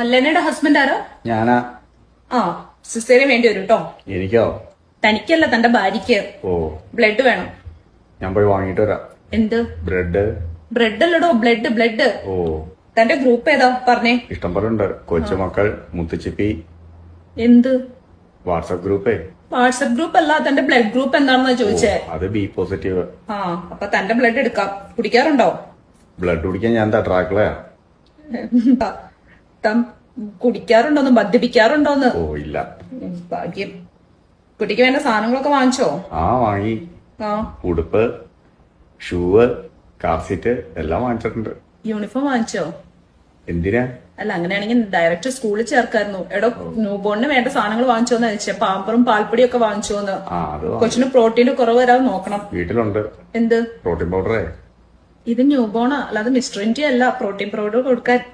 ലെനയുടെ husband ആരോ? ഞാനാ. ആ, caesarean വേണ്ടി വരും കേട്ടോ. എനിക്കോ? തനിക്കല്ല, തന്റെ ഭാര്യയ്ക്ക്. ഓ, ബ്ലഡ് വേണം. ഞാൻ പോയി വാങ്ങിട്ട് വരാം. എന്ത് ബ്രെഡ്? ബ്രെഡ് അല്ലടോ, ബ്ലഡ്. ഓ, തന്റെ ഗ്രൂപ്പ് ഏതാ പറഞ്ഞേ? ഇഷ്ടം പോലെ ഉണ്ട്. കൊച്ചുമക്കൾ, മുത്തുച്ചിപ്പി. എന്ത് വാട്സപ്പ് ഗ്രൂപ്പേ. വാട്സപ്പ് ഗ്രൂപ്പ് അല്ല, തന്റെ ബ്ലഡ് ഗ്രൂപ്പ് എന്താണെന്നാ ചോദിച്ചേ. അത് ബി പോസിറ്റീവ്. ആ, അപ്പൊ തന്റെ ബ്ലഡ് എടുക്കാം. കുടിക്കാറുണ്ടോ? ബ്ലഡ് കുടിക്കാൻ ഞാൻ ട്രാക്കിളയാ. കുടിക്കാറുണ്ടോന്ന്, മദ്യപിക്കാറുണ്ടോന്ന്? ഓ, ഇല്ല. ഭാഗ്യം. കുട്ടിക്ക് വേണ്ട സാധനങ്ങളൊക്കെ വാങ്ങിച്ചോ? ആ, വാങ്ങി. ആ, ഉടുപ്പ്, ഷൂവ്, കാർ സീറ്റ് എല്ലാം വാങ്ങിച്ചിട്ടുണ്ട്. യൂണിഫോം വാങ്ങിച്ചോ? എന്തിനാ? അല്ല, അങ്ങനെയാണെങ്കിൽ ഡയറക്റ്റ് സ്കൂളിൽ ചേർക്കായിരുന്നു. എടോ, ന്യൂബോണിന് വേണ്ട സാധനങ്ങൾ വാങ്ങിച്ചോന്ന് ചോദിച്ചേ. പാമ്പറും പാൽപ്പൊടിയും ഒക്കെ വാങ്ങിച്ചോന്ന്. ആ, അത് കൊച്ചിന് പ്രോട്ടീന് കുറവ് വരാതെ നോക്കണം. വീട്ടിലുണ്ട്. എന്ത് പ്രോട്ടീൻ പൗഡറേ. ഇത് ന്യൂബോണാ, അല്ലാതെ മിസ്റ്റർ ഇന്ത്യ അല്ല. പ്രോട്ടീൻ പൗഡർ കൊടുക്കാൻ